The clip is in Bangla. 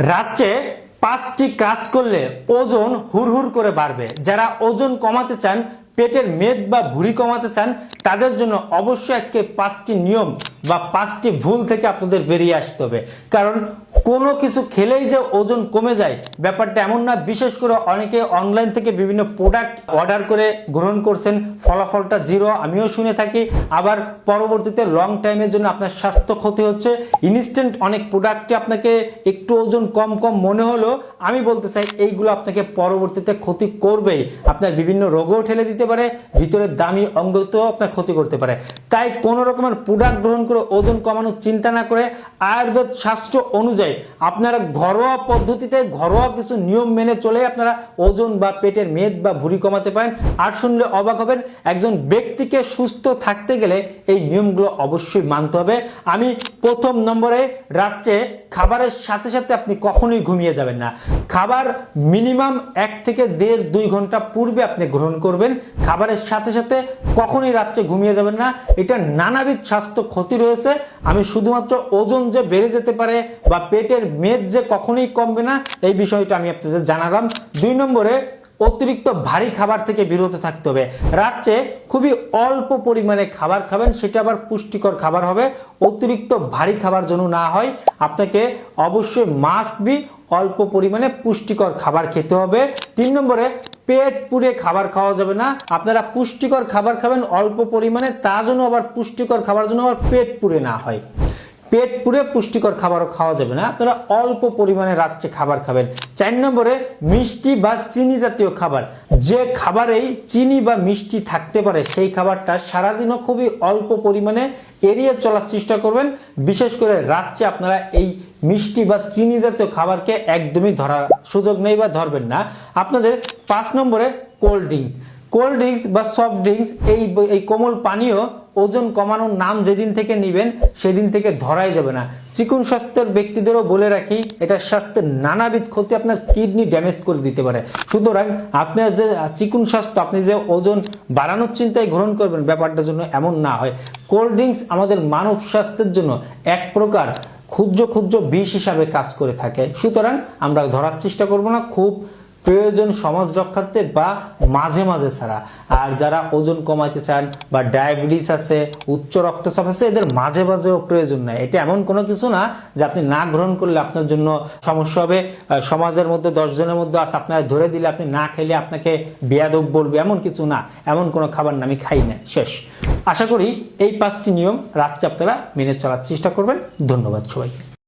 রাত্রে 5টি কাজ করলে ওজন হুড়হুড় করে বাড়বে। যারা ওজন কমাতে চান, পেটের মেদ বা ভুঁড়ি কমাতে চান, তাদের জন্য অবশ্যই আজকে 5টি নিয়ম বা 5টি ভুল থেকে আপনাদের বেরিয়ে আসতে হবে। কারণ কোনো কিছু খেলেই যে ওজন কমে যায় ব্যাপারটা এমন না। বিশেষ করে অনেকে অনলাইন থেকে বিভিন্ন প্রোডাক্ট অর্ডার করে গ্রহণ করছেন, ফলাফলটা জিরো, আমিও শুনে থাকি। আবার পরবর্তীতে লং টাইমের জন্য আপনার স্বাস্থ্য ক্ষতি হচ্ছে। ইনস্ট্যান্ট অনেক প্রোডাক্টে আপনাকে একটু ওজন কম কম মনে হলো, আমি বলতে চাই এইগুলো আপনাকে পরবর্তীতে ক্ষতি করবেই। আপনার বিভিন্ন রোগও ঠেলে দিতে পারে, ভিতরের দামি অঙ্গতেও আপনার ক্ষতি করতে পারে। তাই কোনো রকমের প্রোডাক্ট গ্রহণ করে ওজন কমানোর চিন্তা না করে আয়ুর্বেদ শাস্ত্র অনুযায়ী আপনারা ঘরোয়া পদ্ধতিতে ঘরোয়া কিছু নিয়ম মেনে চলে আপনারা ওজন বা পেটের মেদ বা ভুঁড়ি কমাতে পারেন। আর শুনলে অবাক হবেন, একজন ব্যক্তিকে সুস্থ থাকতে গেলে এই নিয়মগুলো অবশ্যই মানতে হবে। আমি প্রথম নম্বরে, রাত্রে খাবারের সাথে সাথে আপনি কখনোই ঘুমিয়ে যাবেন না। খাবার মিনিমাম 1 থেকে 1.5-2 ঘন্টা পূর্বে আপনি গ্রহণ করবেন। খাবারের সাথে সাথে কখনোই রাত্রে ঘুমিয়ে যাবেন না। এটা নানাবিধ স্বাস্থ্য ক্ষতি রয়েছে। আমি শুধুমাত্র ওজন যে বেড়ে যেতে পারে বা পেটের মেদ যে কখনোই কমবে না, এই বিষয়টা আমি আপনাদের জানালাম। 2 নম্বরে, অতিরিক্ত ভারী খাবার থেকে বিরত থাকতে হবে। রাত্রে খুবই অল্প পরিমাণে খাবার খাবেন, সেটা আবার পুষ্টিকর খাবার হবে। অতিরিক্ত ভারী খাবার যেন না হয়। আপনাকে অবশ্যই মাস্ট বি অল্প পরিমাণে পুষ্টিকর খাবার খেতে হবে। 3 নম্বরে, পেট পুড়ে খাবার খাওয়া যাবে না। আপনারা পুষ্টিকর খাবার খাবেন অল্প পরিমাণে, তা যেন আবার পুষ্টিকর খাবার যেন আবার পেট পুড়ে না হয়। পেট পুড়ে পুষ্টিকর খাবারও খাওয়া যাবে না, আপনারা অল্প পরিমাণে রাত্রে খাবার খাবেন। 4 নম্বরে, মিষ্টি বা চিনি জাতীয় খাবার, যে খাবারেই চিনি বা মিষ্টি থাকতে পারে সেই খাবারটা সারাদিনও খুবই অল্প পরিমাণে এড়িয়ে চলার চেষ্টা করবেন। বিশেষ করে রাত্রে আপনারা এই মিষ্টি বা চিনি জাতীয় খাবারকে একদমই ধরার সুযোগ নেই বা ধরবেন না। আপনাদের 5 নম্বরে, কোল্ড ড্রিঙ্কস বা সফট ড্রিঙ্কস, এই কোমল পানীয় ওজন কমানোর নাম যেদিন থেকে নেবেন সেদিন থেকে ধরাই যাবে না। চিকন স্বাস্থ্যের ব্যক্তিদেরও বলে রাখি, এটা স্বাস্থ্যের নানাবিধ ক্ষতি, আপনার কিডনি ড্যামেজ করে দিতে পারে। সুতরাং আপনার যে চিকন স্বাস্থ্য, আপনি যে ওজন বাড়ানোর চিন্তায় গ্রহণ করবেন, ব্যাপারটার জন্য এমন না হয়। কোল্ড ড্রিঙ্কস আমাদের মানব স্বাস্থ্যের জন্য এক প্রকার ক্ষুদ্র ক্ষুদ্র বিষ হিসাবে কাজ করে থাকে। সুতরাং আমরা ধরার চেষ্টা করব না, খুব প্রয়োজন সমাজ রক্ষার্থে বা মাঝে মাঝে ছাড়া। আর যারা ওজন কমাতে চান বা ডায়াবেটিস আছে, উচ্চ রক্তচাপ আছে, এদের মাঝে মাঝেও প্রয়োজন নাই। এটা এমন কোনো কিছু না যে আপনি না গ্রহণ করলে আপনার জন্য সমস্যা হবে। সমাজের মধ্যে 10 জনের মধ্যে আছে, আপনার ধরে দিলে আপনি না খেলে আপনাকে বেয়াদব বলবে, এমন কিছু না। এমন কোনো খাবার না আমি খাই না, শেষ। আশা করি এই 5টি নিয়ম রাত্রে আপনারা মেনে চলার চেষ্টা করবেন। ধন্যবাদ সবাইকে।